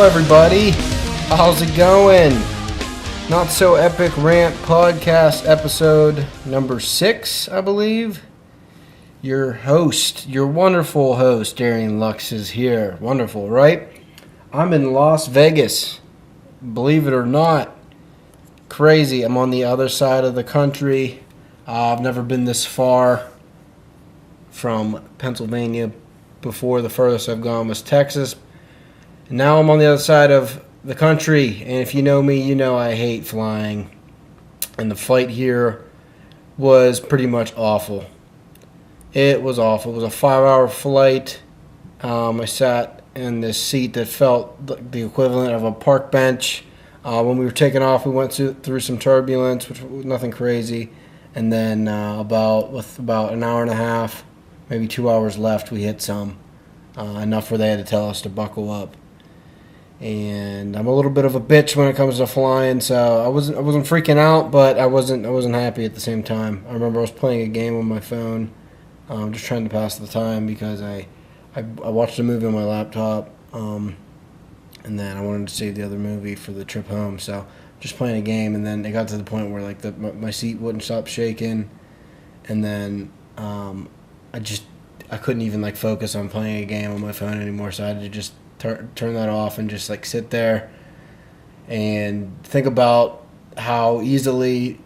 everybody. How's it going? Not So Epic Rant podcast episode number 6, I believe. Your host, your wonderful host, Darien Lux is here. Wonderful, right? I'm in Las Vegas. Believe it or not. Crazy. I'm on the other side of the country. I've never been this far from Pennsylvania before. The furthest I've gone was Texas. And now I'm on the other side of the country. And if you know me, you know I hate flying. And the flight here was pretty much awful. It was awful. It was a 5-hour flight. I sat in this seat that felt the equivalent of a park bench. When we were taking off, we went through some turbulence, which was nothing crazy. And then with about an hour and a half, maybe 2 hours left, we hit some. Enough where they had to tell us to buckle up. And I'm a little bit of a bitch when it comes to flying, so I wasn't freaking out, but I wasn't happy at the same time. I remember I was playing a game on my phone, just trying to pass the time because I watched a movie on my laptop, and then I wanted to save the other movie for the trip home. So just playing a game, and then it got to the point where my seat wouldn't stop shaking, and then I couldn't even focus on playing a game on my phone anymore. So I had to just turn that off and just sit there and think about how easily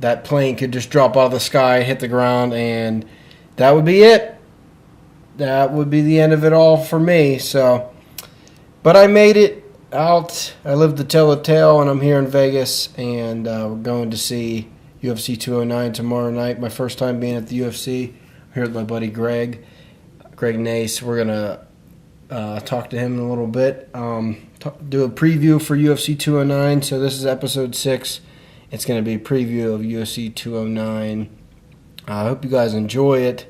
that plane could just drop out of the sky, hit the ground, and that would be it. That would be the end of it all for me. So, but I made it out. I lived to tell the tale, and I'm here in Vegas, and we're going to see UFC 209 tomorrow night. My first time being at the UFC. I'm here with my buddy Greg Nace. We're gonna talk to him in a little bit. Do a preview for UFC 209. So this is episode 6. It's going to be a preview of UFC 209. I hope you guys enjoy it.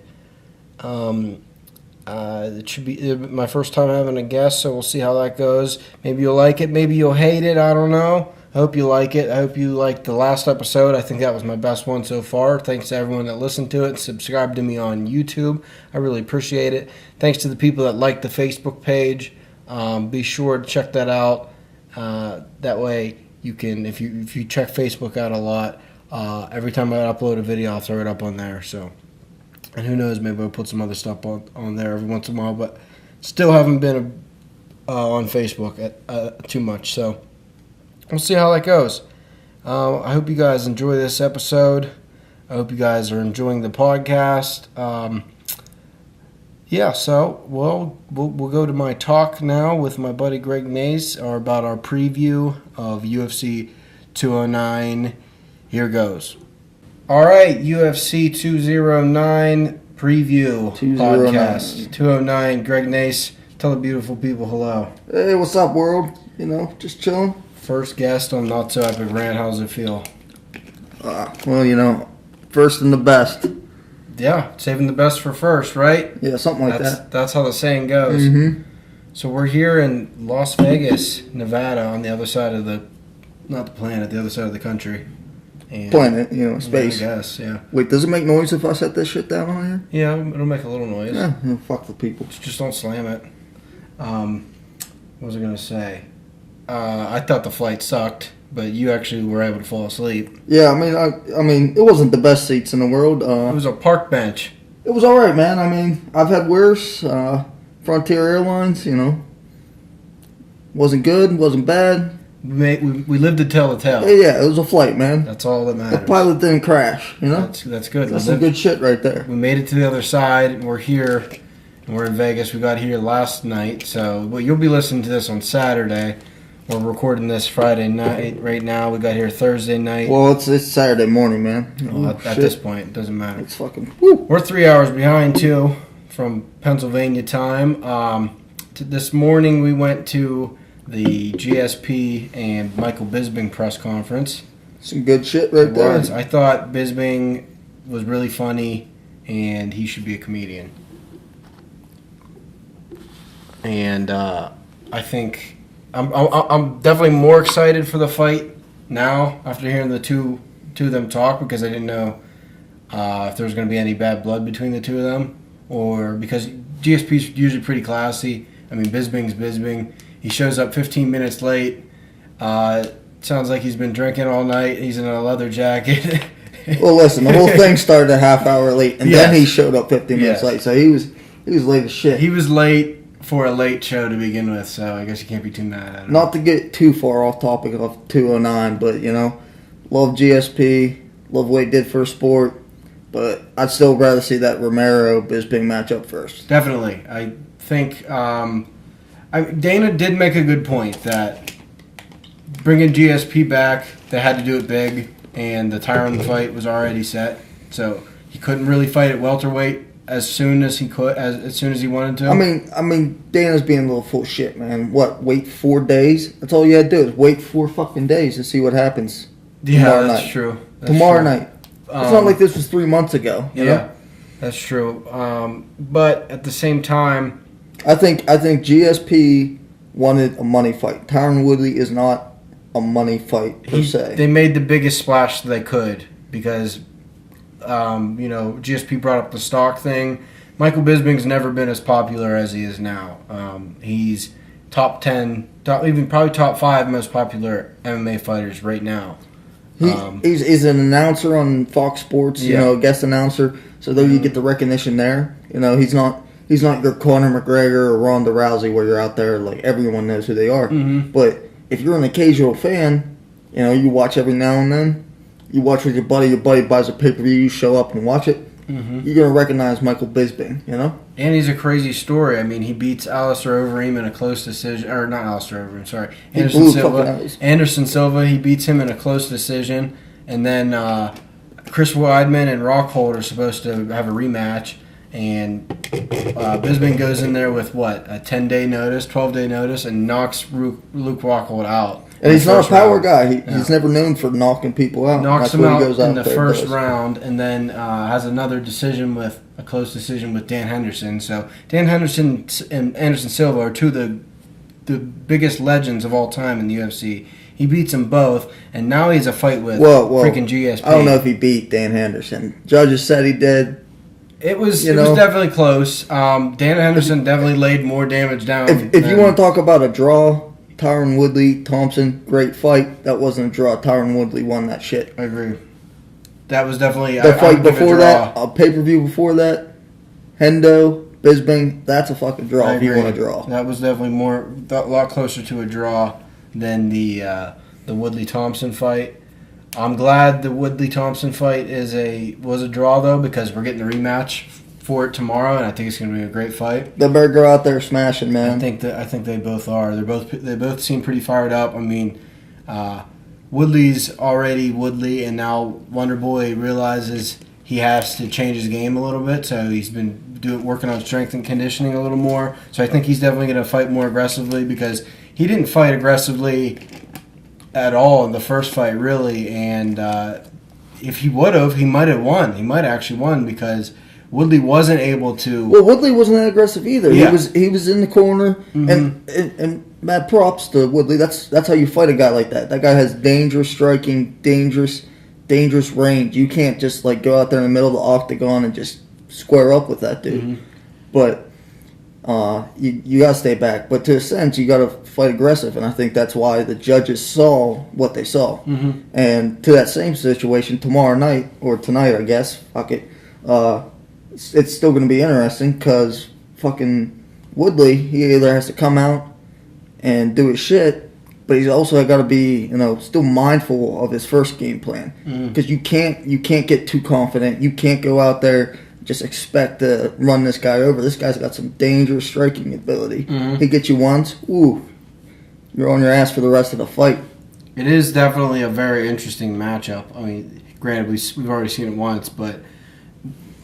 It should be my first time having a guest, so we'll see how that goes. Maybe you'll like it. Maybe you'll hate it. I don't know. I hope you like it. I hope you liked the last episode. I think that was my best one so far. Thanks to everyone that listened to it and subscribed to me on YouTube. I really appreciate it. Thanks to the people that liked the Facebook page. Be sure to check that out. That way you can, if you check Facebook out a lot, every time I upload a video, I'll throw it up on there. So, and who knows, maybe I'll put some other stuff on there every once in a while. But still haven't been on Facebook too much. So. We'll see how that goes. I hope you guys enjoy this episode. I hope you guys are enjoying the podcast. So we'll go to my talk now with my buddy Greg Nace about our preview of UFC 209. Here goes. All right, UFC 209 preview 209. Podcast. 209. Greg Nace, tell the beautiful people hello. Hey, what's up, world? Just chilling. First guest on Not So Epic Rant. How does it feel? First and the best. Yeah, saving the best for first, right? Yeah, something like that. That's how the saying goes. Mm-hmm. So we're here in Las Vegas, Nevada, on the other side of the other side of the country. And, planet, space. Yeah, I guess, yeah. Wait, does it make noise if I set this shit down on here? Yeah, it'll make a little noise. Yeah, fuck the people. Just don't slam it. What was I going to say? I thought the flight sucked, but you actually were able to fall asleep. Yeah, I mean, it wasn't the best seats in the world. It was a park bench. It was all right, man. I mean, I've had worse. Frontier Airlines, wasn't good, wasn't bad. We lived to tell the tale. Yeah, it was a flight, man. That's all that matters. The pilot didn't crash, That's good. That's some good shit right there. We made it to the other side, and we're here, and we're in Vegas. We got here last night, so you'll be listening to this on Saturday. We're recording this Friday night right now. We got here Thursday night. Well, it's Saturday morning, man. Well, at this point, it doesn't matter. It's fucking... Woo. We're 3 hours behind, too, from Pennsylvania time. This morning, we went to the GSP and Michael Bisping press conference. Some good shit right there. I thought Bisping was really funny, and he should be a comedian. And I think... I'm definitely more excited for the fight now after hearing the two of them talk, because I didn't know if there was going to be any bad blood between the two of them, or because GSP's usually pretty classy. I mean, Bisping's Bisping. He shows up 15 minutes late. Sounds like he's been drinking all night. He's in a leather jacket. Well, listen, the whole thing started a half hour late, and Yes. then he showed up 15 minutes late. So he was late as shit. He was late for a late show to begin with, so I guess you can't be too mad at him. Not to get too far off topic of 209, but, love GSP, love what he did for a sport, but I'd still rather see that Romero-Bisping matchup first. Definitely. I think Dana did make a good point that bringing GSP back, they had to do it big, and the Tyron fight was already set, so he couldn't really fight at welterweight as soon as he could, as soon as he wanted to. I mean, Dana's being a little full of shit, man. What? Wait 4 days? That's all you had to do is wait 4 fucking days to see what happens. Yeah, that's true. Tomorrow night. It's not like this was 3 months ago. You know? That's true. But at the same time, I think GSP wanted a money fight. Tyron Woodley is not a money fight per se. They made the biggest splash they could because, GSP brought up the stock thing. Michael Bisping's never been as popular as he is now. He's top 10, even probably top 5 most popular MMA fighters right now. He's an announcer on Fox Sports, guest announcer. So though you get the recognition there, he's not your Conor McGregor or Ronda Rousey where you're out there like everyone knows who they are. Mm-hmm. But if you're an occasional fan, you watch every now and then. You watch with your buddy buys a pay-per-view, you show up and watch it. Mm-hmm. You're gonna recognize Michael Bisping, And he's a crazy story. I mean, he beats Alistair Overeem in a close decision, or not Alistair Overeem, sorry, Anderson Silva. He beats him in a close decision, and then Chris Weidman and Rockhold are supposed to have a rematch, and Bisping goes in there with a 10-day notice, 12-day notice, and knocks Luke Rockhold out. And he's not a power guy. He's never known for knocking people out. Knocks him out in the first round, and then has another a close decision with Dan Henderson. So Dan Henderson and Anderson Silva are two of the biggest legends of all time in the UFC. He beats them both, and now he has a fight with freaking GSP. I don't know if he beat Dan Henderson. Judges said he did. It was definitely close. Dan Henderson definitely laid more damage down. If you want to talk about a draw, Tyron Woodley, Thompson, great fight. That wasn't a draw. Tyron Woodley won that shit. I agree. That was definitely the fight before that. A pay-per-view before that. Hendo, Bisping. That's a fucking draw if you want to draw. That was definitely a lot closer to a draw than the Woodley Thompson fight. I'm glad the Woodley Thompson fight was a draw though because we're getting the rematch for it tomorrow, and I think it's going to be a great fight. They better go out there smashing, man. I think they both are. They both seem pretty fired up. I mean, Woodley's already Woodley, and now Wonder Boy realizes he has to change his game a little bit. So he's been working on strength and conditioning a little more. So I think he's definitely going to fight more aggressively because he didn't fight aggressively at all in the first fight, really. And if he would have, he might have won. He might have actually won because Woodley wasn't able to. Well, Woodley wasn't that aggressive either. Yeah. He was in the corner, Mm-hmm. and mad props to Woodley. That's how you fight a guy like that. That guy has dangerous striking, dangerous range. You can't just go out there in the middle of the octagon and just square up with that dude. Mm-hmm. But you gotta stay back. But to a sense, you gotta fight aggressive, and I think that's why the judges saw what they saw. Mm-hmm. And to that same situation tomorrow night or tonight, I guess. Fuck it. It's still going to be interesting because fucking Woodley, he either has to come out and do his shit, but he's also got to be, still mindful of his first game plan because you can't get too confident. You can't go out there just expect to run this guy over. This guy's got some dangerous striking ability. Mm-hmm. He gets you once, you're on your ass for the rest of the fight. It is definitely a very interesting matchup. I mean, granted, we've already seen it once, but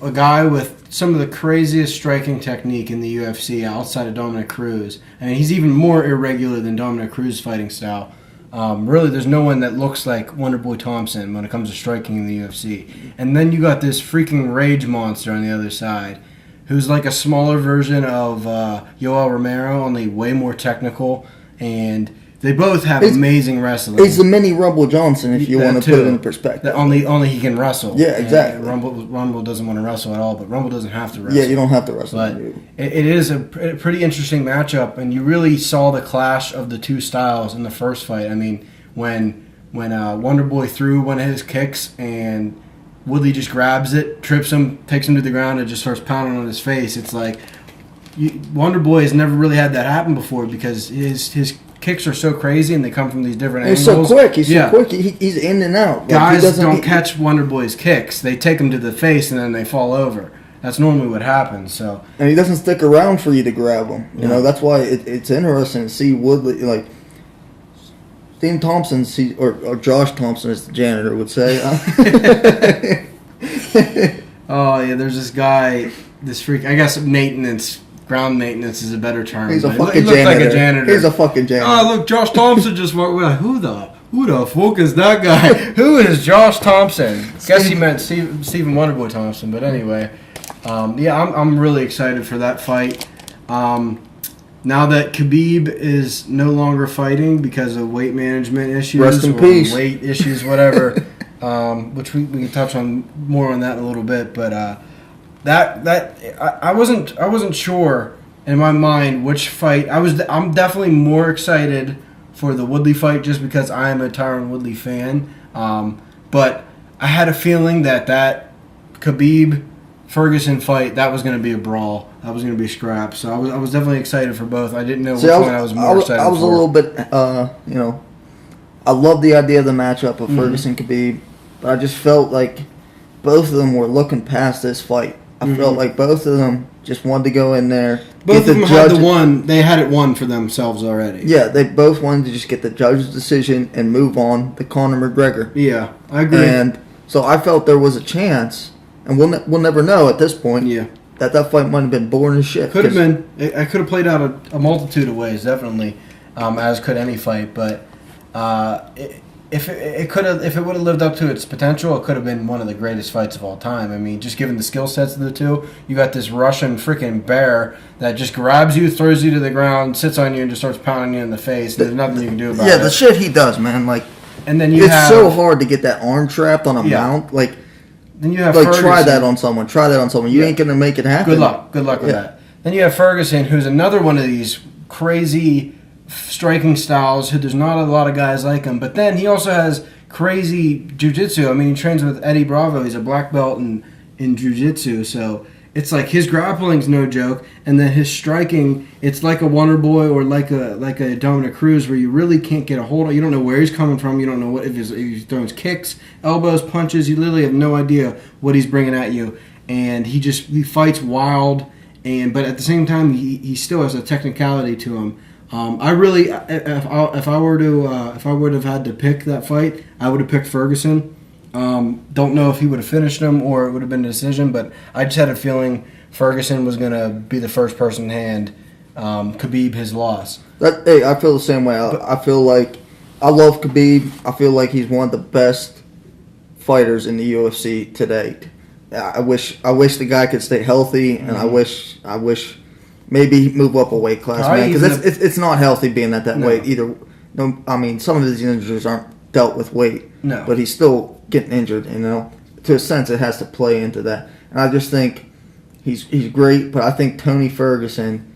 a guy with some of the craziest striking technique in the UFC outside of Dominic Cruz. I mean, he's even more irregular than Dominic Cruz's fighting style. Really, there's no one that looks like Wonder Boy Thompson when it comes to striking in the UFC. And then you got this freaking rage monster on the other side, who's like a smaller version of Yoel Romero, only way more technical and They both have amazing wrestling. He's the mini Rumble Johnson, if you want to put it in perspective. That only he can wrestle. Yeah, exactly. Rumble doesn't want to wrestle at all, but Rumble doesn't have to wrestle. Yeah, you don't have to wrestle. But it is a pretty interesting matchup, and you really saw the clash of the two styles in the first fight. I mean, when Wonder Boy threw one of his kicks and Woodley just grabs it, trips him, takes him to the ground, and just starts pounding on his face. It's like Wonder Boy has never really had that happen before because his kicks are so crazy and they come from these different angles. He's so quick. He's so quick. He's in and out. Guys don't catch Wonder Boy's kicks. They take him to the face and then they fall over. That's normally what happens. So, and he doesn't stick around for you to grab him. You know, that's why it's interesting to see Woodley, like Dean Thompson, or Josh Thompson, as the janitor would say. Oh yeah, there's this guy, this freak. I guess ground maintenance is a better term. He's a He fucking looks janitor. like a janitor. He's a fucking janitor. Oh look, Josh Thompson just walked. We're like, who the fuck is that guy? Who is Josh Thompson? Guess he meant Stephen Wonderboy Thompson. But anyway, I'm really excited for that fight. Now that Khabib is no longer fighting because of weight management issues, rest in peace, weight issues, whatever, which we can touch on more on that in a little bit. But I wasn't sure in my mind which fight. I'm definitely more excited for the Woodley fight just because I am a Tyron Woodley fan. But I had a feeling that Khabib Ferguson fight, that was going to be a brawl. That was going to be a scrap. So I was definitely excited for both. I didn't know which one I was more excited for. I was a little bit, I love the idea of the matchup of Ferguson Khabib, but I just felt like both of them were looking past this fight. I felt like both of them just wanted to go in there. Both of them had they had it won for themselves already. Yeah, they both wanted to just get the judge's decision and move on to Conor McGregor. Yeah, I agree. And so I felt there was a chance, and we'll never know at this point. Yeah. That fight might have been boring as shit. Could have been. I could have played out a multitude of ways, definitely, as could any fight. But if it would have lived up to its potential, it could have been one of the greatest fights of all time. I mean, just given the skill sets of the two, you got this Russian freaking bear that just grabs you, throws you to the ground, sits on you, and just starts pounding you in the face. There's nothing you can do about it. Yeah, the shit he does, man. Like, and then it's so hard to get that arm trapped on a mount. Like. Then you have Ferguson. Try that on someone. You ain't gonna make it happen. Good luck with that. Then you have Ferguson, who's another one of these crazy striking styles. There's not a lot of guys like him, but then he also has crazy jiu-jitsu. I mean, he trains with Eddie Bravo. He's a black belt in jiu-jitsu, so it's like his grappling's no joke, and then his striking, it's like a Wonder Boy or like a Dominic Cruz, where you really can't get a hold of. You don't know where he's coming from. You don't know if he's throwing kicks, elbows, punches. You literally have no idea what he's bringing at you, and he fights wild, but at the same time he still has a technicality to him. If I would have had to pick that fight, I would have picked Ferguson. Don't know if he would have finished him or it would have been a decision, but I just had a feeling Ferguson was going to be the first person to hand Khabib his loss. Hey, I feel the same way. I feel like I love Khabib. I feel like he's one of the best fighters in the UFC today. I wish the guy could stay healthy, and I wish maybe he'd move up a weight class, man, because it's not healthy being at that weight either. No, I mean, some of his injuries aren't dealt with weight, but he's still getting injured, to a sense it has to play into that. And I just think he's great, but I think Tony Ferguson,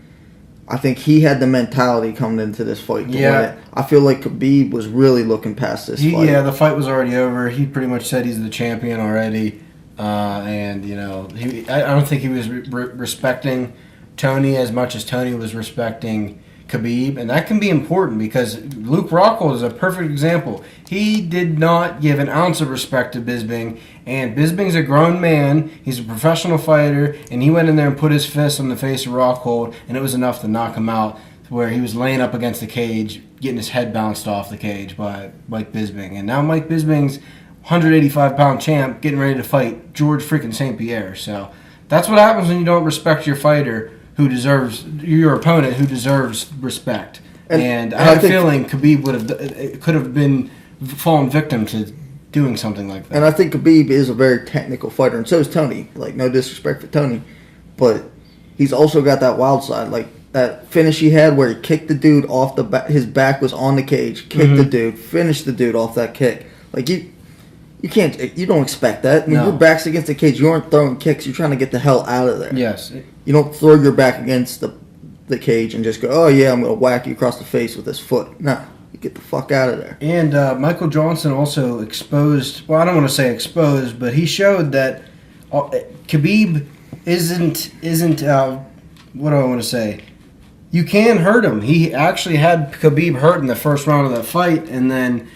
I think he had the mentality coming into this fight to win it. I feel like Khabib was really looking past this fight. Yeah, the fight was already over. He pretty much said he's the champion already, and I don't think he was respecting Tony as much as Tony was respecting Khabib, and that can be important because Luke Rockhold is a perfect example. He did not give an ounce of respect to Bisping, and Bisping's a grown man. He's a professional fighter, and he went in there and put his fist on the face of Rockhold, and it was enough to knock him out, where he was laying up against the cage, getting his head bounced off the cage by Mike Bisping. And now Mike Bisping's 185-pound champ getting ready to fight George freaking St. Pierre. So that's what happens when you don't respect your fighter your opponent who deserves respect. And I had a feeling Khabib could have been fallen victim to doing something like that. And I think Khabib is a very technical fighter, and so is Tony. Like, no disrespect for Tony, but he's also got that wild side. Like, that finish he had where he kicked the dude off the back. His back was on the cage. Kicked the dude. Finished the dude off that kick. Like, you can't. You don't expect that. When your back's against the cage, you aren't throwing kicks. You're trying to get the hell out of there. Yes. You don't throw your back against the cage and just go, oh, yeah, I'm going to whack you across the face with this foot. No. You get the fuck out of there. And Michael Johnson also exposed, well, I don't want to say exposed, but he showed that Khabib isn't what do I want to say? You can hurt him. He actually had Khabib hurt in the first round of that fight, and then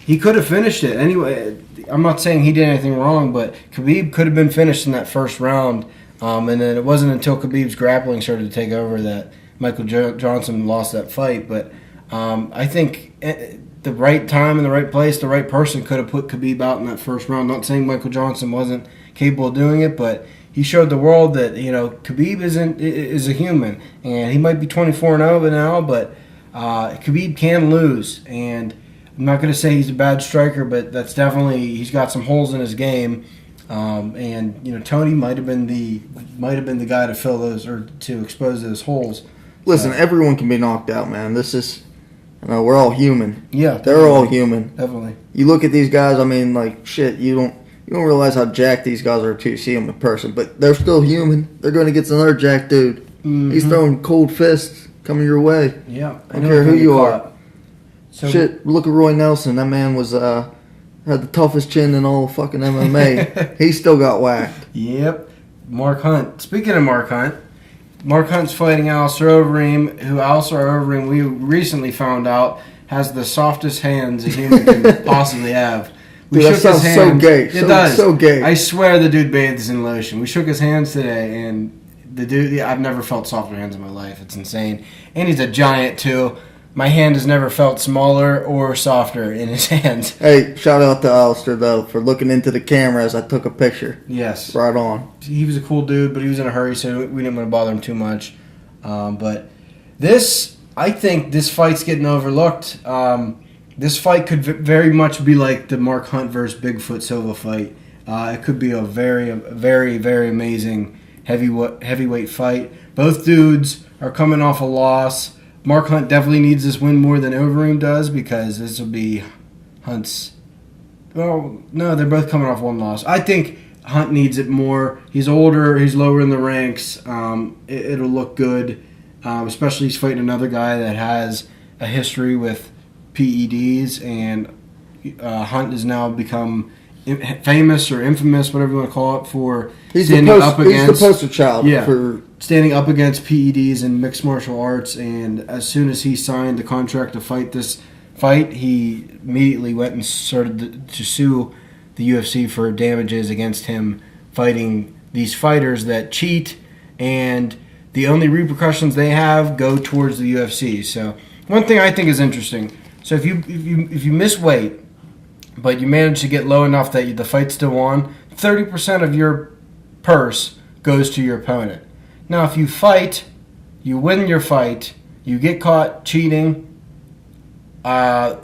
he could have finished it. Anyway, I'm not saying he did anything wrong, but Khabib could have been finished in that first round, and then it wasn't until Khabib's grappling started to take over that Michael Johnson lost that fight. But I think the right time in the right place, the right person could have put Khabib out in that first round. Not saying Michael Johnson wasn't capable of doing it, but he showed the world that, Khabib is a human, and he might be 24-0 now, but Khabib can lose. And I'm not going to say he's a bad striker, but that's definitely, he's got some holes in his game. And Tony might have been the guy to fill those or to expose those holes. Listen, everyone can be knocked out, man. This is, we're all human. Yeah, they're all human. Definitely. You look at these guys. I mean, like shit. You don't realize how jacked these guys are until you see them in person. But they're still human. They're going to get another jacked dude. Mm-hmm. He's throwing cold fists coming your way. Yeah, I don't care who you are. So, shit, look at Roy Nelson. That man was had the toughest chin in all fucking MMA. He still got whacked. Yep. Mark Hunt. Speaking of Mark Hunt's fighting Alistair Overeem, who Alistair Overeem, we recently found out, has the softest hands a human can possibly have. We shook his hands. So gay. It does. So gay. I swear the dude bathes in lotion. We shook his hands today, and the dude, I've never felt softer hands in my life. It's insane. And he's a giant, too. My hand has never felt smaller or softer in his hands. Hey, shout out to Alistair, though, for looking into the camera as I took a picture. Yes. Right on. He was a cool dude, but he was in a hurry, so we didn't want to bother him too much. But I think this fight's getting overlooked. This fight could very much be like the Mark Hunt versus Bigfoot Silva fight. It could be a very, very, very amazing heavyweight fight. Both dudes are coming off a loss. Mark Hunt definitely needs this win more than Overeem does because this will be Hunt's... Well, no, they're both coming off one loss. I think Hunt needs it more. He's older. He's lower in the ranks. It'll look good, especially he's fighting another guy that has a history with PEDs, and Hunt has now become famous or infamous, whatever you want to call it, for standing up against... He's the poster child for... standing up against PEDs and mixed martial arts, and as soon as he signed the contract to fight this fight, he immediately went and started to sue the UFC for damages against him fighting these fighters that cheat, and the only repercussions they have go towards the UFC. So one thing I think is interesting, so if you miss weight, but you manage to get low enough that the fight's still on, 30% of your purse goes to your opponent. Now, if you fight, you win your fight, you get caught cheating, 50? I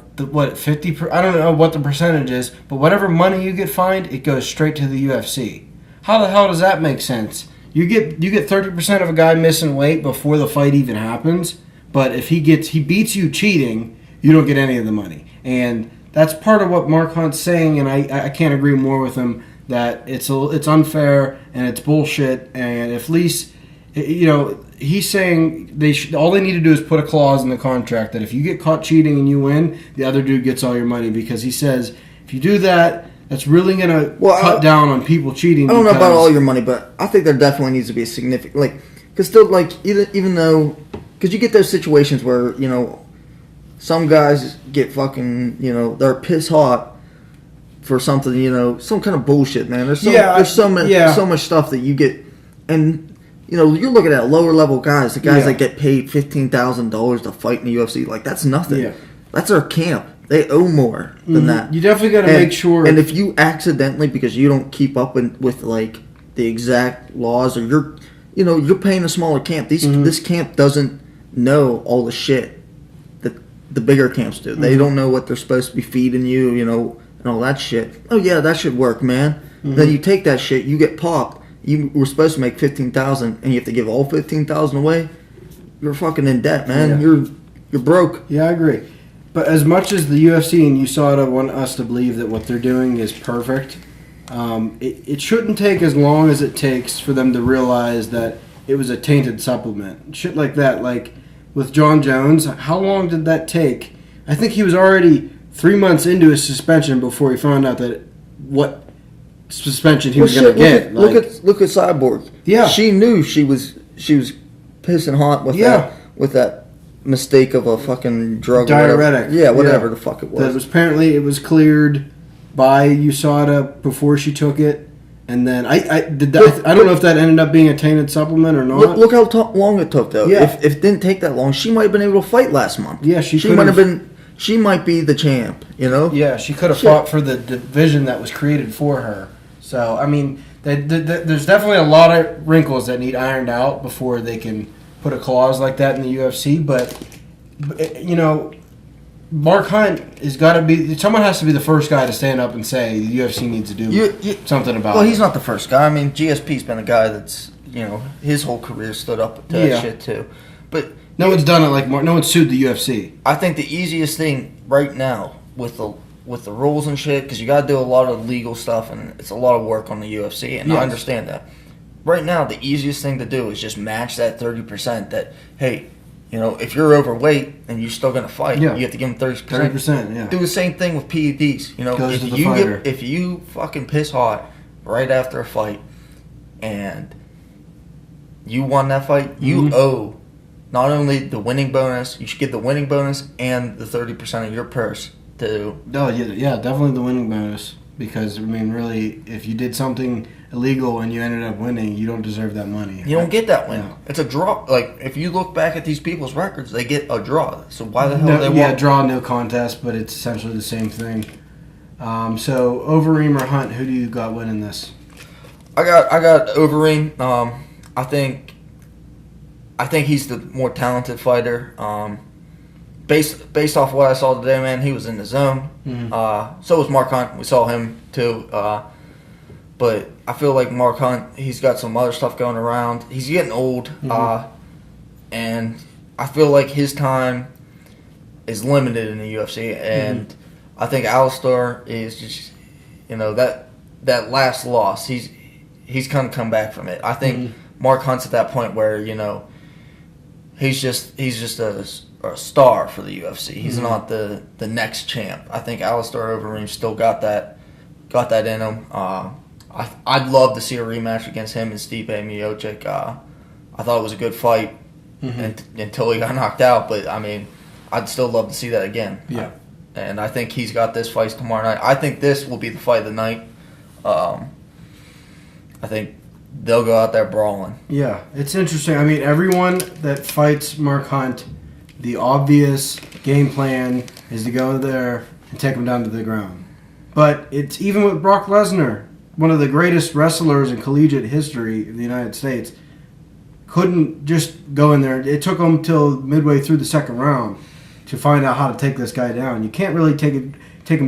don't know what the percentage is, but whatever money you get fined, it goes straight to the UFC. How the hell does that make sense? You get 30% of a guy missing weight before the fight even happens, but if he beats you cheating, you don't get any of the money. And that's part of what Mark Hunt's saying, and I can't agree more with him that it's unfair and it's bullshit. And if least, he's saying all they need to do is put a clause in the contract that if you get caught cheating and you win, the other dude gets all your money, because he says if you do that, that's really going to cut down on people cheating. I don't know about all your money, but I think there definitely needs to be a significant, because still, even though, because you get those situations where, some guys get fucking, they're piss hot for something, some kind of bullshit, man. There's so much stuff that you get, and you're looking at lower level guys, the guys that get paid $15,000 to fight in the UFC. Like, that's nothing. Yeah. That's our camp. They owe more than that. You definitely got to make sure. And if you accidentally, because you don't keep up with the exact laws, or you're paying a smaller camp. This camp doesn't know all the shit that the bigger camps do. They don't know what they're supposed to be feeding you, and all that shit. Oh yeah, that should work, man. Then you take that shit, you get popped. You were supposed to make $15,000, and you have to give all $15,000 away. you're fucking in debt, man. Yeah. You're broke. Yeah, I agree. But as much as the UFC and USADA want us to believe that what they're doing is perfect, it shouldn't take as long as it takes for them to realize that it was a tainted supplement. Shit like that. Like with John Jones, how long did that take? I think he was already 3 months into his suspension before he found out that what suspension he was going to get. Look at Cyborg. Yeah, she knew she was pissing hot with that mistake of a fucking drug diuretic. Whatever the fuck it was. That was apparently it was cleared by USADA before she took it, and then I don't know if that ended up being a tainted supplement or not. Look how long it took though. Yeah. If it didn't take that long, she might have been able to fight last month. Yeah, she might have been. She might be the champ. You know. Yeah, she could have fought for the division that was created for her. So I mean, there's definitely a lot of wrinkles that need ironed out before they can put a clause like that in the UFC, but you know, Mark Hunt has got to be. Someone has to be the first guy to stand up and say the UFC needs to do something about it. Well, he's not the first guy. I mean, GSP's been a guy that's his whole career stood up to that shit too. But no one's done it like Mark. No one's sued the UFC. I think the easiest thing right now with the rules and shit, because you got to do a lot of legal stuff and it's a lot of work on the UFC, and I understand that. Right now, the easiest thing to do is just match that 30%. That hey, if you're overweight and you're still gonna fight, you have to give them 30%. 30%, yeah. Do the same thing with PEDs. If you fucking piss hot right after a fight and you won that fight, you owe not only the winning bonus, you should get the winning bonus and the 30% of your purse to. No, yeah, definitely the winning bonus. Because, I mean, really, if you did something illegal and you ended up winning, you don't deserve that money. You don't get that win. No. It's a draw. Like, if you look back at these people's records, they get a draw. So why the hell they want? Yeah, draw, no contest, but it's essentially the same thing. So, Overeem or Hunt, who do you got winning this? I got Overeem. I think he's the more talented fighter. Based off what I saw today, man, he was in the zone. Mm-hmm. So was Mark Hunt. We saw him too. But I feel like Mark Hunt, he's got some other stuff going around. He's getting old. And I feel like his time is limited in the UFC. And I think Alistair is just, that last loss, he's going to come back from it. I think Mark Hunt's at that point where, he's just a star for the UFC. He's not the next champ. I think Alistair Overeem still got that in him. I'd love to see a rematch against him and Stipe Miocic. I thought it was a good fight until he got knocked out. But I mean, I'd still love to see that again. Yeah. And I think he's got this fight tomorrow night. I think this will be the fight of the night. I think they'll go out there brawling. Yeah, it's interesting. I mean, everyone that fights Mark Hunt, the obvious game plan is to go there and take him down to the ground. But it's even with Brock Lesnar, one of the greatest wrestlers in collegiate history in the United States, couldn't just go in there. It took him till midway through the second round to find out how to take this guy down. You can't really take him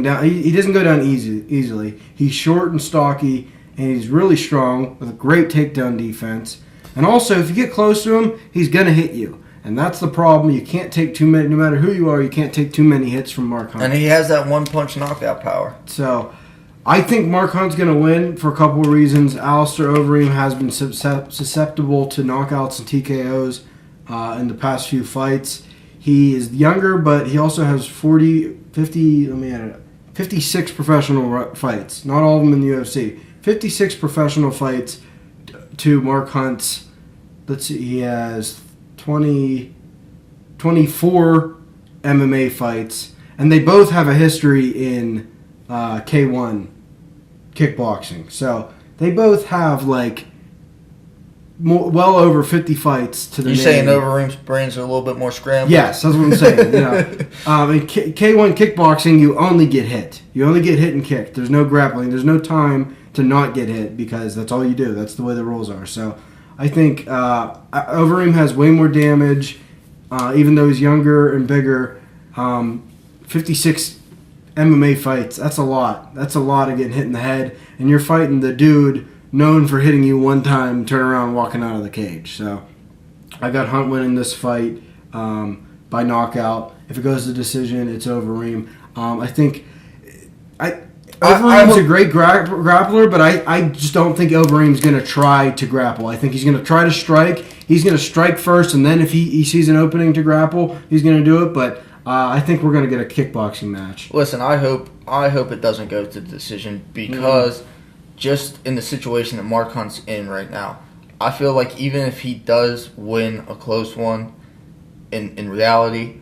down. He doesn't go down easily. He's short and stocky, and he's really strong with a great takedown defense. And also, if you get close to him, he's going to hit you. And that's the problem. You can't take too many, no matter who you are, you can't take too many hits from Mark Hunt. And he has that one-punch knockout power. So, I think Mark Hunt's going to win for a couple of reasons. Alistair Overeem has been susceptible to knockouts and TKOs in the past few fights. He is younger, but he also has 56 professional fights. Not all of them in the UFC. 56 professional fights to Mark Hunt's. Let's see, he has 24 MMA fights, and they both have a history in K1 kickboxing. So they both have well over 50 fights to the name. You're saying Overeem's brains are a little bit more scrambled? Yes, that's what I'm saying. In K1 kickboxing, you only get hit. You only get hit and kicked. There's no grappling. There's no time to not get hit because that's all you do. That's the way the rules are. So I think Overeem has way more damage, even though he's younger and bigger. 56 MMA fights, that's a lot. That's a lot of getting hit in the head. And you're fighting the dude known for hitting you one time, turn around, walking out of the cage. So I got Hunt winning this fight by knockout. If it goes to decision, it's Overeem. I think Overeem's a great grappler, but I just don't think Overeem's going to try to grapple. I think he's going to try to strike. He's going to strike first, and then if he sees an opening to grapple, he's going to do it. But I think we're going to get a kickboxing match. Listen, I hope it doesn't go to decision because just in the situation that Mark Hunt's in right now, I feel like even if he does win a close one, in reality,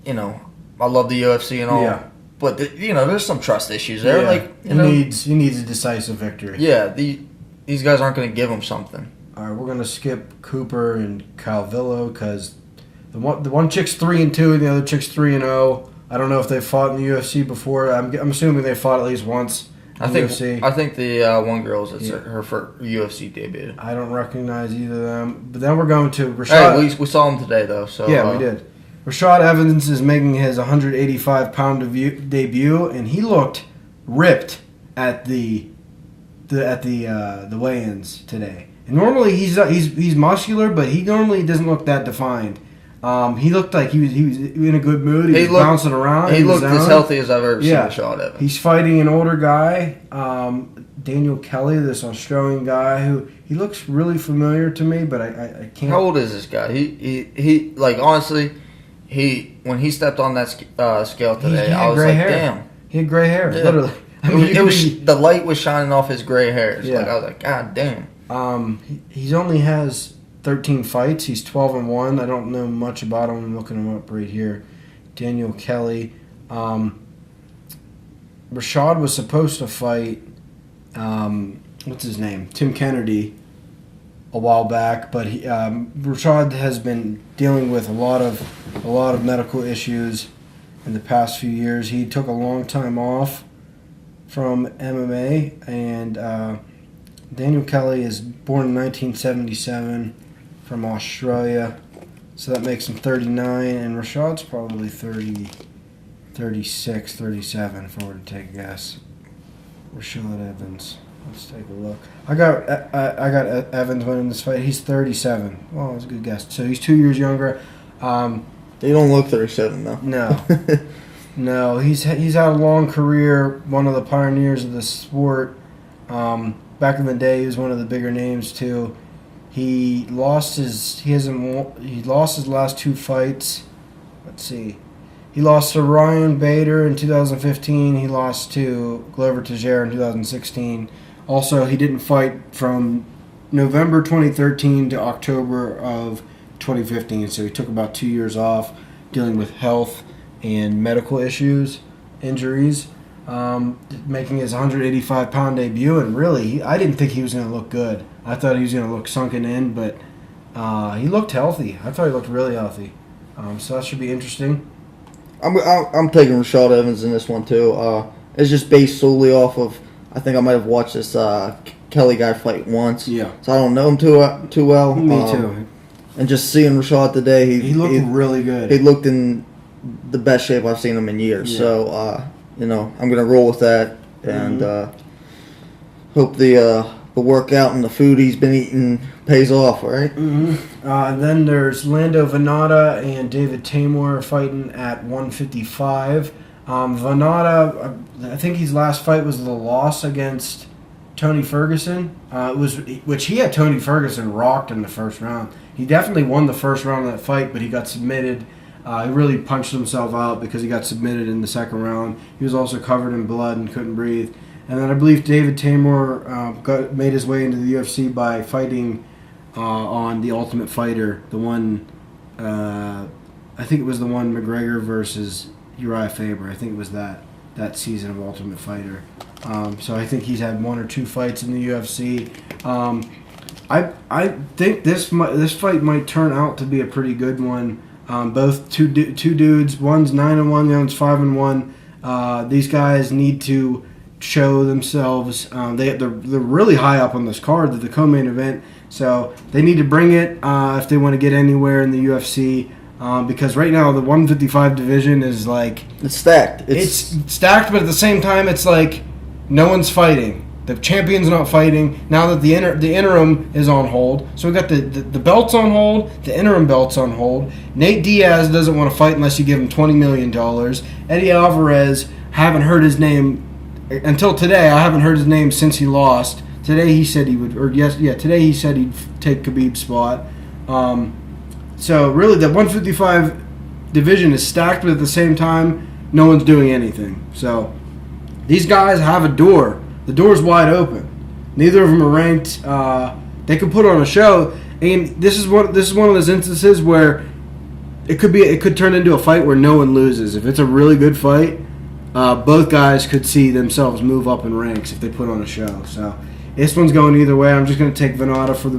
I love the UFC and all. Yeah. But there's some trust issues there. Yeah. Like he needs a decisive victory. Yeah, these guys aren't going to give him something. All right, we're going to skip Cooper and Calvillo because the one chick's 3-2 and the other chick's 3-0. I don't know if they've fought in the UFC before. I'm assuming they fought at least once. UFC. I think the one girl's her first UFC debut. I don't recognize either of them. But then we're going to Rashad. Hey, we saw him today though. So yeah, we did. Rashad Evans is making his 185-pound debut, and he looked ripped at the weigh-ins today. And normally he's muscular, but he normally doesn't look that defined. He looked like he was in a good mood. He was bouncing around. He looked as healthy as I've ever seen Rashad Evans. He's fighting an older guy, Daniel Kelly, this Australian guy who he looks really familiar to me, but I can't. How old is this guy? He like honestly. When he stepped on that scale today, I was like, hair. Damn. He had gray hair, literally. It was the light was shining off his gray hairs. Yeah. Like, I was like, God damn. He's only has 13 fights. He's 12-1. I don't know much about him. I'm looking him up right here. Daniel Kelly. Rashad was supposed to fight, what's his name? Tim Kennedy a while back, but Rashad has been dealing with a lot of medical issues in the past few years. He took a long time off from MMA, and Daniel Kelly is born in 1977 from Australia, so that makes him 39, and Rashad's probably 30, 36, 37, if I were to take a guess. Rashad Evans. Let's take a look. I got Evans winning this fight. He's 37. Well, that's a good guess. So he's 2 years younger. They don't look 37 though. No, no. He's had a long career. One of the pioneers of the sport. Back in the day, he was one of the bigger names too. He lost his last two fights. Let's see. He lost to Ryan Bader in 2015. He lost to Glover Teixeira in 2016. Also, he didn't fight from November 2013 to October of 2015, so he took about 2 years off dealing with health and medical injuries, making his 185-pound debut. And really, I didn't think he was going to look good. I thought he was going to look sunken in, but he looked healthy. I thought he looked really healthy. So that should be interesting. I'm taking Rashad Evans in this one too. It's just based solely off of. I think I might have watched this Kelly guy fight once. Yeah. So I don't know him too well. Me too. And just seeing Rashad today, he looked really good. He looked in the best shape I've seen him in years. Yeah. So I'm gonna roll with that and hope the workout and the food he's been eating pays off, right? Mm-hmm. Then there's Lando Venata and David Tamor fighting at 155. Venata, I think his last fight was the loss against Tony Ferguson. Which he had Tony Ferguson rocked in the first round. He definitely won the first round of that fight, but he got submitted. He really punched himself out because he got submitted in the second round. He was also covered in blood and couldn't breathe. And then I believe David Tamor made his way into the UFC by fighting on The Ultimate Fighter, the one, I think it was the one McGregor versus Uriah Faber. I think it was that season of Ultimate Fighter. So I think he's had one or two fights in the UFC. I think this fight might turn out to be a pretty good one. Both two dudes, one's 9-1, the other's 5-1. These guys need to show themselves. They're really high up on this card. They're the co-main event, so they need to bring it if they want to get anywhere in the UFC. Because right now the 155 division is like it's stacked. It's stacked, but at the same time it's like no one's fighting. The champion's not fighting now that the interim is on hold. So we got the belts on hold, the interim belts on hold. Nate Diaz doesn't want to fight unless you give him $20 million. Eddie Alvarez, haven't heard his name until today. I haven't heard his name since he lost. Today he said he would, today he said he'd take Khabib's spot. So really, the 155 division is stacked, but at the same time, no one's doing anything. So these guys have a door. The door's wide open. Neither of them are ranked. They could put on a show, and this is one of those instances where it could turn into a fight where no one loses. If it's a really good fight, both guys could see themselves move up in ranks if they put on a show. So this one's going either way. I'm just going to take Venata for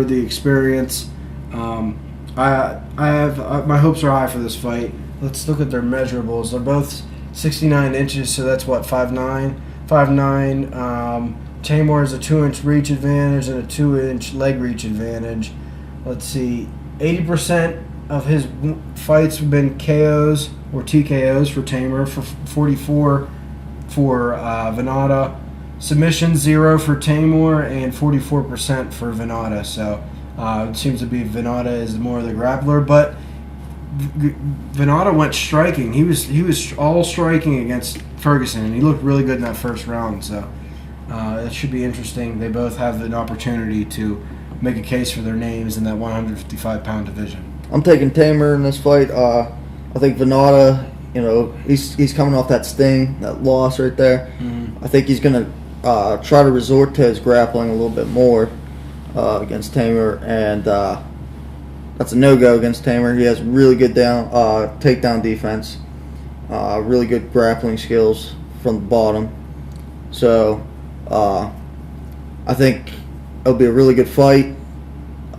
the experience. I have my hopes are high for this fight. Let's look at their measurables. They're both 69 inches, so that's what, 5'9". 5'9". Tamor has a 2-inch reach advantage and a 2-inch leg reach advantage. Let's see, 80% of his fights have been KOs or TKOs for Tamor, for 44 for Venata. Submission 0 for Tamor and 44% for Venata. So it seems to be Venata is more of the grappler, but Venata went striking. He was all striking against Ferguson, and he looked really good in that first round. So it should be interesting. They both have an opportunity to make a case for their names in that 155-pound division. I'm taking Tamor in this fight. I think Venata, he's coming off that sting, that loss right there. Mm-hmm. I think he's going to try to resort to his grappling a little bit more against Tamor, and that's a no-go against Tamor. He has really good takedown defense, really good grappling skills from the bottom. So I think it'll be a really good fight.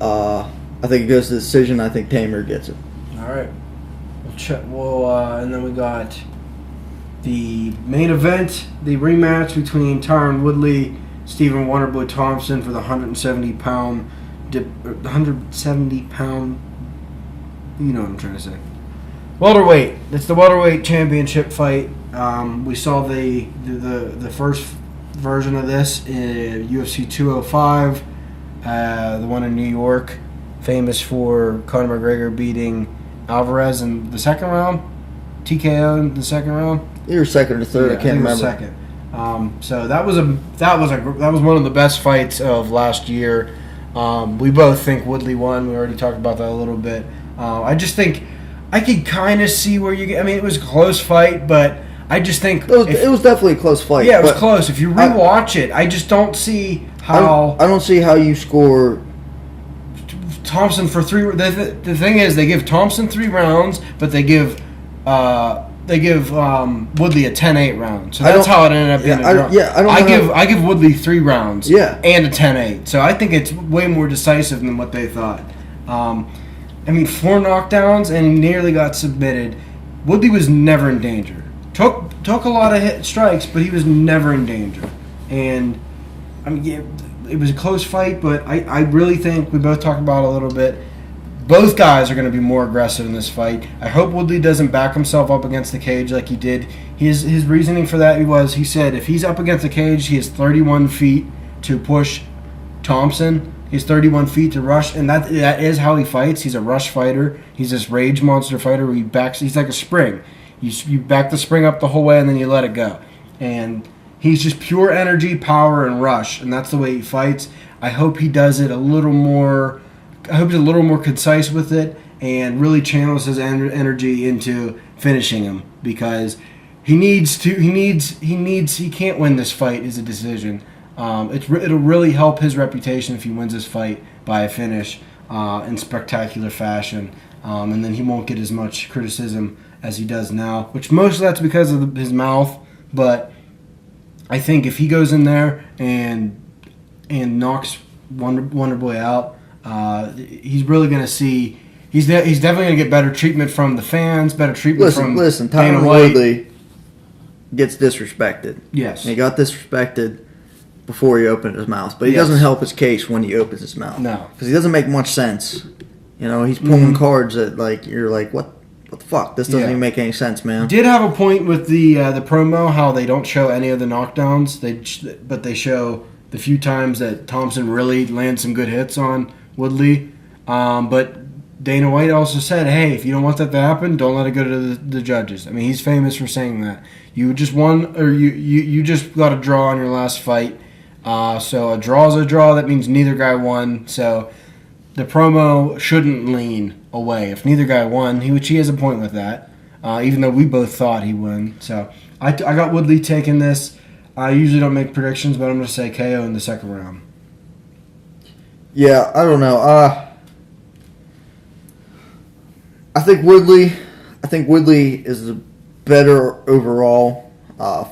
I think it goes to the decision. I think Tamor gets it. All right. We'll check. And then we got the main event, the rematch between Tyron Woodley, Stephen Wonderboy Thompson for the 170-pound. You know what I'm trying to say. Welterweight. It's the welterweight championship fight. We saw the first version of this in UFC 205, the one in New York, famous for Conor McGregor beating Alvarez in the second round, TKO in the second round. You were second or third. I can't remember. Second. So that was one of the best fights of last year. We both think Woodley won. We already talked about that a little bit. I just think I could kind of see where you get. I mean, it was a close fight, but I just think it was definitely a close fight. Yeah, it was close. If you rewatch it, I just don't see how. I don't see how you score Thompson for 3. The thing is, they give Thompson 3 rounds, but they give Woodley a 10-8 round. So that's how it ended up being. I give Woodley 3 rounds. Yeah. And a 10-8. So I think it's way more decisive than what they thought. 4 knockdowns and he nearly got submitted. Woodley was never in danger. Took a lot of strikes, but he was never in danger. And it was a close fight, but I really think we both talked about it a little bit. Both guys are going to be more aggressive in this fight. I hope Woodley doesn't back himself up against the cage like he did. His reasoning for that he said if he's up against the cage, he has 31 feet to push Thompson. He has 31 feet to rush, and that is how he fights. He's a rush fighter. He's this rage monster fighter where he's like a spring. You back the spring up the whole way, and then you let it go. And he's just pure energy, power, and rush, and that's the way he fights. I hope he does it a little more. I hope he's a little more concise with it and really channels his energy into finishing him, because he can't win this fight is a decision. It'll really help his reputation if he wins this fight by a finish in spectacular fashion, and then he won't get as much criticism as he does now, which most of that's because of his mouth. But I think if he goes in there and knocks Wonderboy out, he's really going to see. He's definitely going to get better treatment from the fans, better treatment from Tyron Woodley gets disrespected. Yes, he got disrespected before he opened his mouth, but he doesn't help his case when he opens his mouth. No, because he doesn't make much sense. He's pulling cards that you're like, what what the fuck? This doesn't even make any sense, man. Did have a point with the promo how they don't show any of the knockdowns, but they show the few times that Thompson really lands some good hits on Woodley. But Dana White also said, hey, if you don't want that to happen, don't let it go to the judges. I mean, he's famous for saying that. You just won, or you just got a draw on your last fight. So a draw is a draw. That means neither guy won. So the promo shouldn't lean away. If neither guy won, which he has a point with that, even though we both thought he won. So I got Woodley taking this. I usually don't make predictions, but I'm going to say KO in the second round. Yeah, I don't know. I think Woodley is a better overall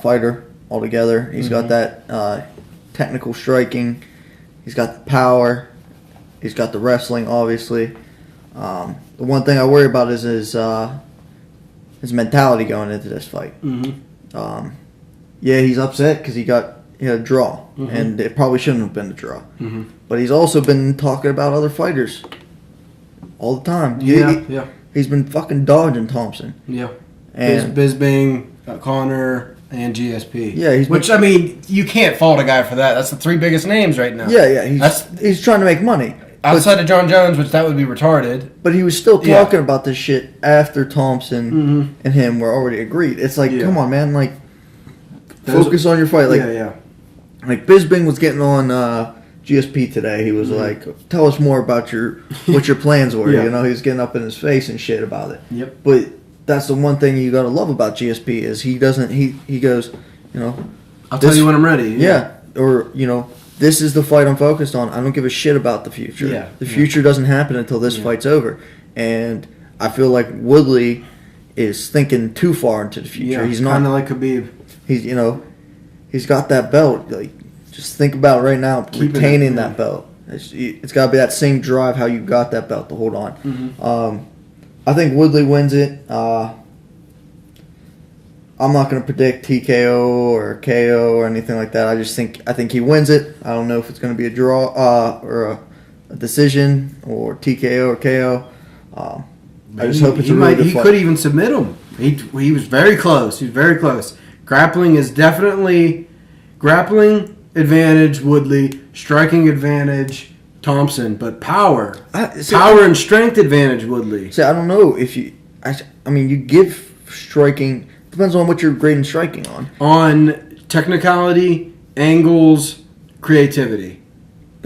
fighter altogether. He's got that technical striking. He's got the power. He's got the wrestling, obviously. The one thing I worry about is his mentality going into this fight. Mm-hmm. Yeah, he's upset because he had a draw, and it probably shouldn't have been a draw. Mm-hmm. But he's also been talking about other fighters all the time. Yeah. He's been fucking dodging Thompson. Yeah. And Bisping, Connor, and GSP. Yeah, I mean, you can't fault a guy for that. That's the three biggest names right now. Yeah. He's trying to make money. Outside of John Jones, which that would be retarded. But he was still talking about this shit after Thompson and him were already agreed. It's like, come on, man. Like, focus on your fight. Like, Like, Bisping was getting on GSP today. He was like, tell us more about what your plans were. You know, he was getting up in his face and shit about it. Yep. But that's the one thing you got to love about GSP is he goes, you know. I'll tell you when I'm ready. Yeah. Or, you know, this is the fight I'm focused on. I don't give a shit about the future. Yeah. The future doesn't happen until this fight's over. And I feel like Woodley is thinking too far into the future. Yeah, he's not kind of like Khabib. He's got that belt. Like, just think about right now retaining that belt. It's got to be that same drive how you got that belt to hold on. Mm-hmm. I think Woodley wins it. I'm not going to predict TKO or KO or anything like that. I think he wins it. I don't know if it's going to be a draw or a decision or TKO or KO. I just hope it's a really good fight. He could even submit him. He was very close. He was very close. Grappling is definitely advantage Woodley, striking advantage Thompson, but power and strength advantage Woodley. See, I don't know if you. I mean, you give striking. Depends on what you're grading striking on. On technicality, angles, creativity.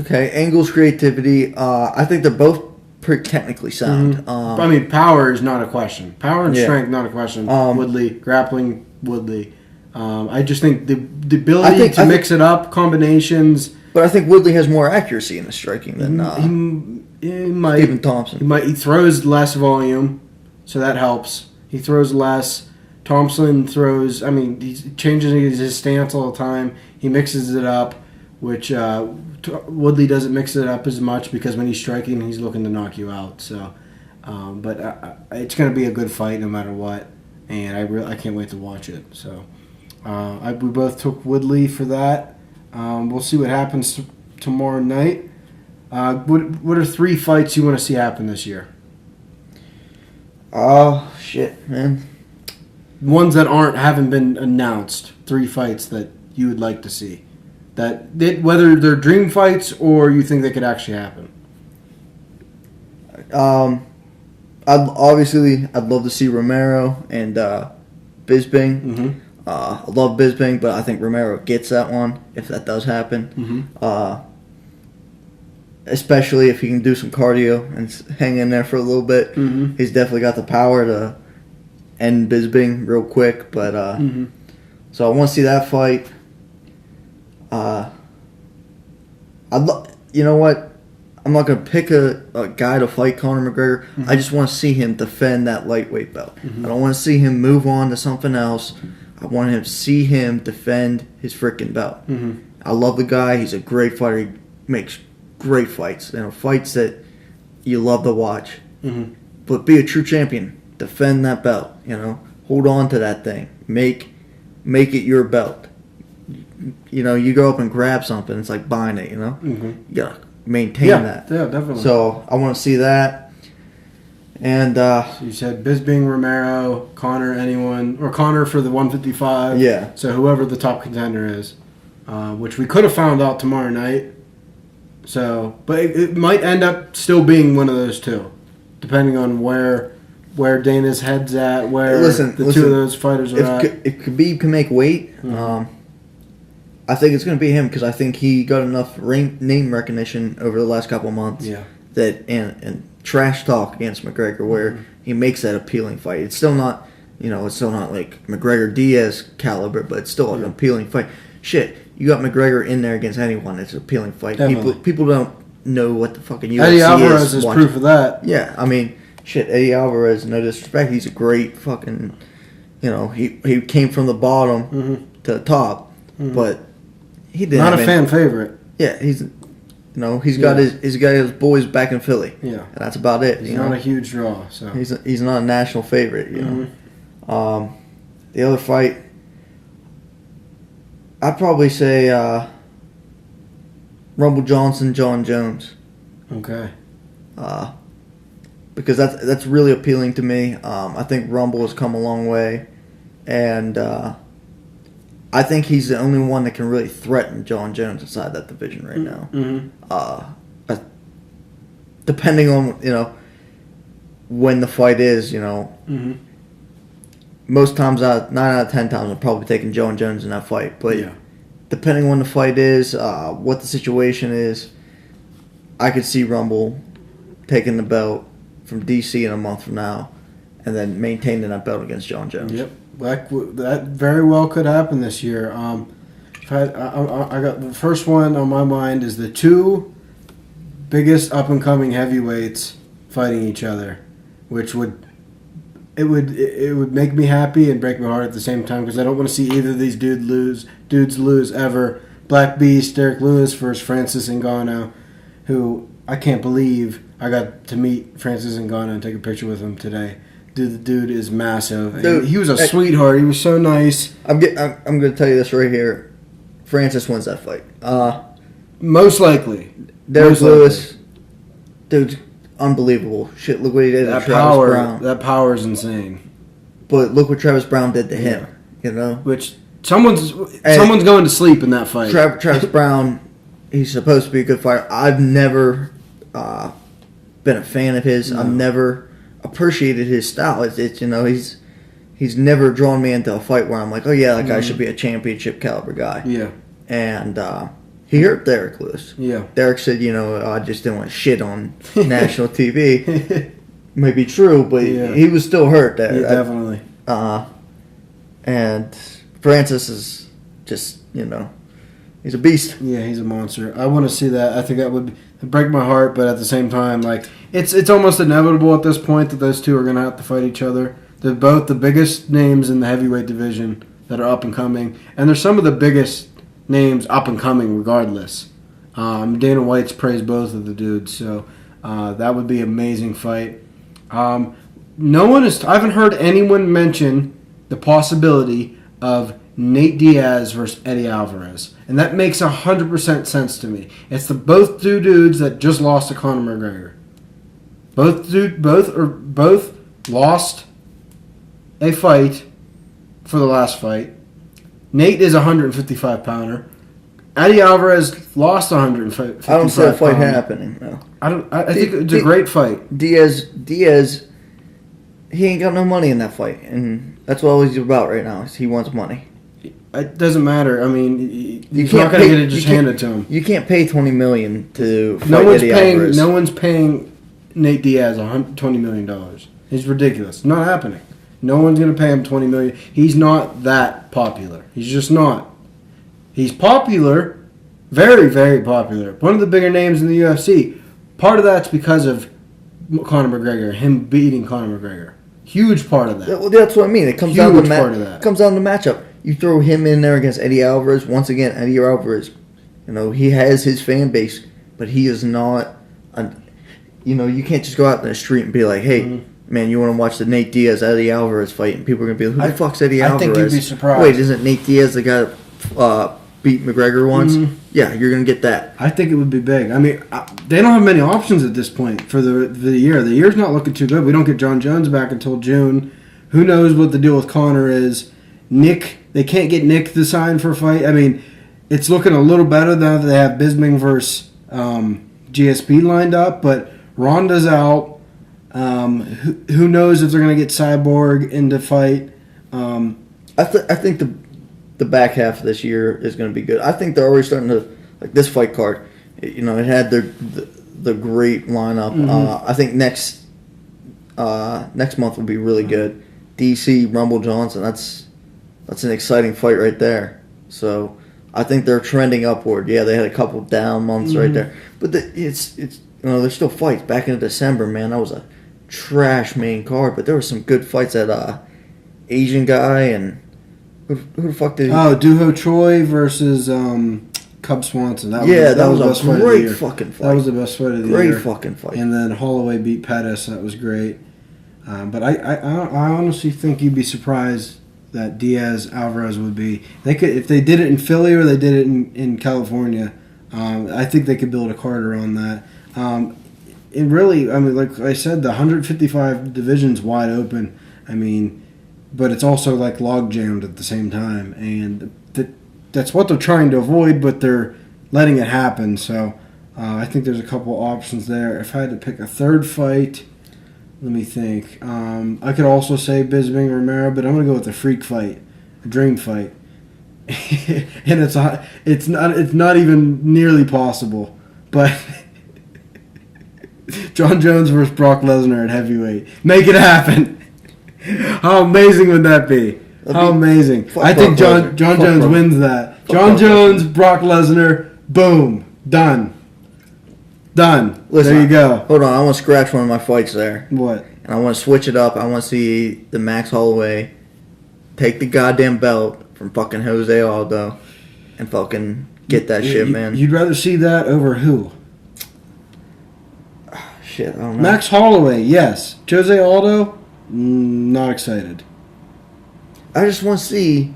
Okay, angles, creativity. I think they're both pretty technically sound. I mean, power is not a question. Power and strength, not a question. Woodley, grappling, Woodley. I just think the ability to mix it up, combinations. But I think Woodley has more accuracy in the striking than Stephen Thompson. He throws less volume, so that helps. He throws less. Thompson throws. I mean, he changes his stance all the time. He mixes it up, which Woodley doesn't mix it up as much because when he's striking, he's looking to knock you out. So, but it's going to be a good fight no matter what, and I can't wait to watch it. So, we both took Woodley for that. We'll see what happens tomorrow night. What are 3 fights you want to see happen this year? Oh shit, man. Ones that haven't been announced. 3 fights that you would like to see. Whether they're dream fights or you think they could actually happen. I'd love to see Romero and Bisping. Mm-hmm. I love Bisping, but I think Romero gets that one if that does happen. Mm-hmm. Especially if he can do some cardio and hang in there for a little bit. Mm-hmm. He's definitely got the power to end Bisping real quick. But so I want to see that fight. You know what? I'm not going to pick a guy to fight Conor McGregor. Mm-hmm. I just want to see him defend that lightweight belt. Mm-hmm. I don't want to see him move on to something else. I want him to see him defend his freaking belt. Mm-hmm. I love the guy. He's a great fighter. He makes great fights. Fights that you love to watch. Mm-hmm. But be a true champion. Defend that belt. Hold on to that thing. Make it your belt. You go up and grab something. It's like buying it. Mm-hmm. You gotta maintain that. Yeah, definitely. So I want to see that. And so you said Bisping, Romero, Connor, anyone, or Connor for the 155. Yeah. So whoever the top contender is, which we could have found out tomorrow night. So, but it might end up still being one of those two, depending on where Dana's head's at, where the two of those fighters are at. If Khabib can make weight, I think it's going to be him because I think he got enough name recognition over the last couple of months. Yeah. That and trash talk against McGregor where he makes that appealing fight. It's still not, it's still not like McGregor Diaz caliber, but it's still an appealing fight. Shit, you got McGregor in there against anyone. It's an appealing fight. People don't know what the fucking UFC Eddie Alvarez is proof of that. Yeah, I mean, shit, Eddie Alvarez, no disrespect, he's a great fucking, he came from the bottom to the top, but he didn't. Not a fan favorite. Yeah, he's got his boys back in Philly. Yeah, and that's about it. He's not a huge draw, so he's not a national favorite. The other fight, I'd probably say Rumble Johnson, John Jones. Okay. Because that's really appealing to me. I think Rumble has come a long way, and I think he's the only one that can really threaten John Jones inside that division right now. Depending on when the fight is, most times 9 out of 10 times I'm probably taking John Jones in that fight. But depending on when the fight is, what the situation is, I could see Rumble taking the belt from DC in a month from now, and then maintaining that belt against John Jones. Yep, that very well could happen this year. I got the first one on my mind is the two biggest up and coming heavyweights fighting each other, which would make me happy and break my heart at the same time because I don't want to see either of these dudes lose ever. Black Beast, Derek Lewis versus Francis Ngannou, who I can't believe I got to meet Francis Ngannou and take a picture with him today. Dude, the dude is massive. Dude, he was a sweetheart. He was so nice. I'm going to tell you this right here. Francis wins that fight. Most likely. Derek Lewis, dude's unbelievable. Shit, look what he did to Travis Brown. That power is insane. But look what Travis Brown did to him. Which someone's going to sleep in that fight. Travis Brown, he's supposed to be a good fighter. I've never been a fan of his. No. I've never appreciated his style. He's never drawn me into a fight where I'm like, oh yeah, that guy should be a championship caliber guy. Yeah. And he hurt Derek Lewis. Yeah. Derek said, I just didn't want to shit on national TV. May be true, but he was still hurt there. Yeah, definitely. And Francis is just, he's a beast. Yeah, he's a monster. I want to see that. I think that would break my heart, but at the same time, like it's almost inevitable at this point that those two are going to have to fight each other. They're both the biggest names in the heavyweight division that are up and coming, and they're some of the biggest names up and coming regardless. Dana White's praised both of the dudes, so that would be an amazing fight. I haven't heard anyone mention the possibility of Nate Diaz versus Eddie Alvarez, and that makes 100% sense to me. It's both two dudes that just lost to Conor McGregor. Both lost a fight for the last fight. Nate is a 155 pounder. Eddie Alvarez lost 155 pounder. I don't see a fight happening. No. I think it's a great fight. Diaz, he ain't got no money in that fight, and that's what he's about right now. Is he wants money. It doesn't matter. I mean, he's not going to get it just handed to him. You can't pay $20 million to fight Eddie Alvarez. No one's paying Nate Diaz $20 million. It's ridiculous. Not happening. No one's going to pay him $20 million. He's not that popular. He's just not. He's popular, very, very popular. One of the bigger names in the UFC. Part of that's because of Conor McGregor, him beating Conor McGregor. Huge part of that. Well, that's what I mean. It comes down to the matchup. You throw him in there against Eddie Alvarez. Once again, Eddie Alvarez, he has his fan base, but he is not. You can't just go out in the street and be like, "Hey, man, you want to watch the Nate Diaz Eddie Alvarez fight?" And people are gonna be like, "Who the fuck's Eddie Alvarez?" I think you'd be surprised. Wait, isn't Nate Diaz the guy that beat McGregor once, yeah, you're going to get that. I think it would be big. I mean, they don't have many options at this point for the year. The year's not looking too good. We don't get John Jones back until June. Who knows what the deal with Conor is. Nick, they can't get Nick to sign for a fight. I mean, it's looking a little better now that they have Bisping versus GSP lined up, but Ronda's out. Who knows if they're going to get Cyborg into fight. I think the back half of this year is going to be good. I think they're already starting to, like this fight card, it had the great lineup. I think next month will be really good. DC, Rumble Johnson, that's an exciting fight right there. So I think they're trending upward. Yeah, they had a couple down months right there, but it's there's still fights. Back in December, man, that was a trash main card, but there were some good fights at Asian guy and who the fuck did he? Oh, Duho Choi versus Cub Swanson. That was a great fucking fight. That was the best fight of the year. Great fucking fight. And then Holloway beat Pettis. That was great. But I honestly think you'd be surprised that Diaz Alvarez would be. They could, if they did it in Philly or they did it in California. I think they could build a card around that. And really, I mean, like I said, the 155 division's wide open. I mean, but it's also like log jammed at the same time, and that's what they're trying to avoid, but they're letting it happen. So I think there's a couple options there. If I had to pick a third fight, let me think. I could also say Bisping or Romero, but I'm gonna go with a freak fight, a dream fight, and it's not even nearly possible. But John Jones versus Brock Lesnar at heavyweight, make it happen. How amazing would that be? How amazing! I think John Jones wins that. John Jones, Brock Lesnar, boom, done. Listen, there you go. Hold on, I want to scratch one of my fights there. What? And I want to switch it up. I want to see the Max Holloway take the goddamn belt from fucking Jose Aldo and fucking get that shit, man. You'd rather see that over who? Shit, I don't know. Max Holloway, yes. Jose Aldo, not excited. I just want to see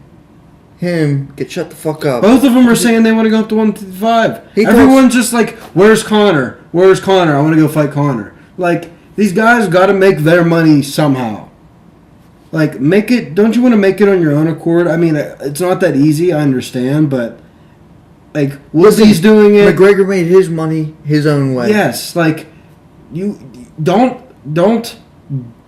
him get shut the fuck up. Both of them are saying they want to go up to 155. Everyone's just like, where's Conor? Where's Conor? I want to go fight Conor. Like, these guys got to make their money somehow. Like, make it. Don't you want to make it on your own accord? I mean, it's not that easy, I understand, but like, Woodley's doing it. McGregor made his money his own way. Yes, like, you don't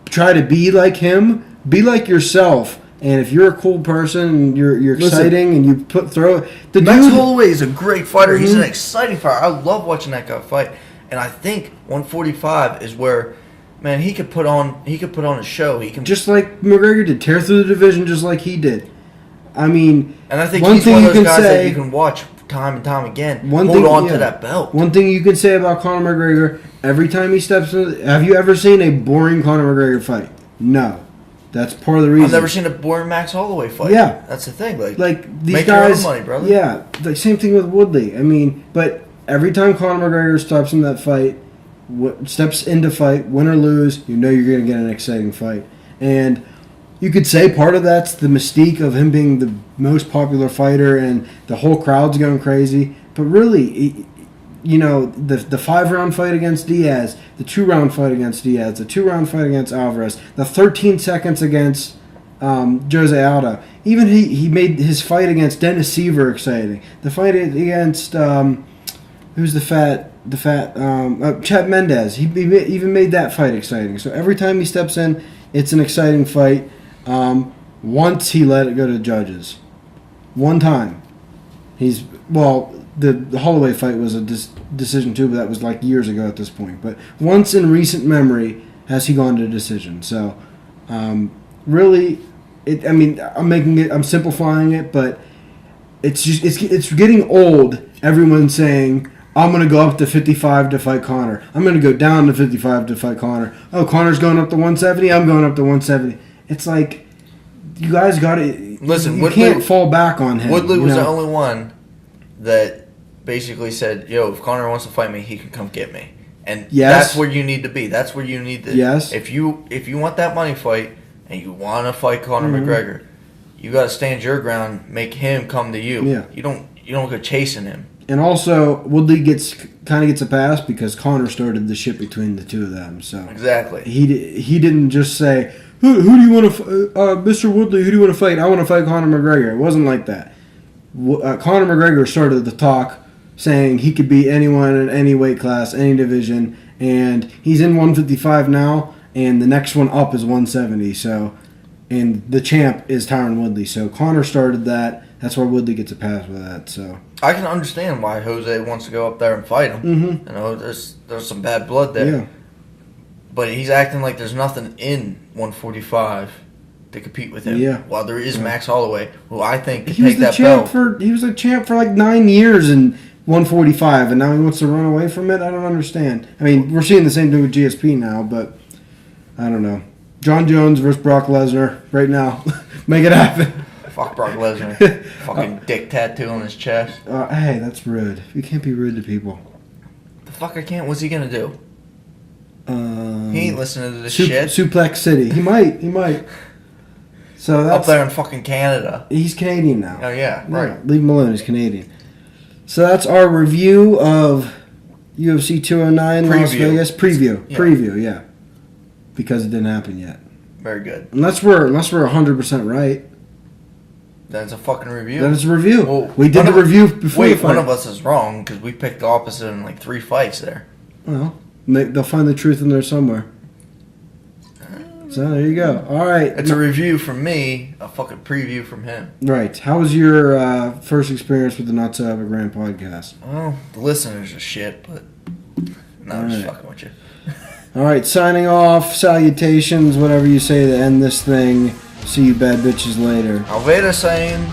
try to be like him. Be like yourself. And if you're a cool person and you're exciting and you throw the Max Holloway is a great fighter. He's an exciting fighter. I love watching that guy fight. And I think 145 is where, man, he could put on a show. He can just like McGregor did, tear through the division just like he did. I mean, and I think he's one of those guys that you can watch time and time again. Hold on to that belt. One thing you can say about Conor McGregor: every time he steps in, have you ever same a boring Conor McGregor fight? No. That's part of the reason. I've never seen a boring Max Holloway fight. Yeah. That's the thing. Like these make guys, your own money, brother. Yeah. The same thing with Woodley. I mean, but every time Conor McGregor steps in that fight, steps into fight, win or lose, you know you're going to get an exciting fight. And you could say part of that's the mystique of him being the most popular fighter and the whole crowd's going crazy. But really, you know, the 5-round fight against Diaz, the 2-round fight against Diaz, the 2-round fight against Alvarez, the 13 seconds against Jose Aldo. Even he made his fight against Dennis Seaver exciting. The fight against who's the fat Chet Mendez. He even made that fight exciting. So every time he steps in, it's an exciting fight. Once he let it go to judges. One time. The Holloway fight was a decision too, but that was like years ago at this point. But once in recent memory has he gone to decision. So, really, I'm simplifying it, but it's getting old. Everyone's saying, I'm going to go up to 55 to fight Conor. I'm going to go down to 55 to fight Conor. Oh, Conor's going up to 170. I'm going up to 170. It's like, you guys got to listen. You can't fall back on him. Woodley was the only one that basically said, "Yo, if Conor wants to fight me, he can come get me." And that's where you need to be. That's where you need to. Yes. If you want that money fight and you want to fight Conor McGregor, you got to stand your ground. Make him come to you. Yeah. You you don't go chasing him. And also, Woodley kind of gets a pass because Conor started the shit between the two of them. So exactly, he didn't just say, "Who do you want to, Mr. Woodley? Who do you want to fight? I want to fight Conor McGregor." It wasn't like that. Conor McGregor started the talk, saying he could beat anyone in any weight class, any division, and he's in 155 now, and the next one up is 170. So, and the champ is Tyron Woodley. So Conor started that. That's why Woodley gets a pass with that. So I can understand why Jose wants to go up there and fight him. Mm-hmm. You know, there's some bad blood there. Yeah. But he's acting like there's nothing in 145 to compete with him. Yeah. While there is Max Holloway, who I think can he was take the that champ belt. he was a champ for like 9 years in 145, and now he wants to run away from it. I don't understand. I mean, we're seeing the same thing with GSP now, but I don't know. John Jones versus Brock Lesnar right now. Make it happen. Fuck Brock Lesnar. Fucking dick tattoo on his chest. Hey, that's rude. You can't be rude to people. The fuck I can't. What's he gonna do? He ain't listening to this shit. Suplex City. He might. So that's up there in fucking Canada. He's Canadian now. Oh yeah, right. Yeah, leave him alone. He's Canadian. So that's our review of UFC 209 Las Vegas preview. Yeah, because it didn't happen yet. Very good. Unless we're 100% right. That's a fucking review. That is a review. Well, we did the review before the fight. One of us is wrong because we picked the opposite in like 3 fights there. Well, they'll find the truth in there somewhere. So there you go. All right. It's a review from me, a fucking preview from him. Right. How was your first experience with the Not So Epic Rant podcast? Well, the listeners are shit, but I'm just fucking with you. All right. Signing off. Salutations. Whatever you say to end this thing. See you bad bitches later. Auf Wiedersehen.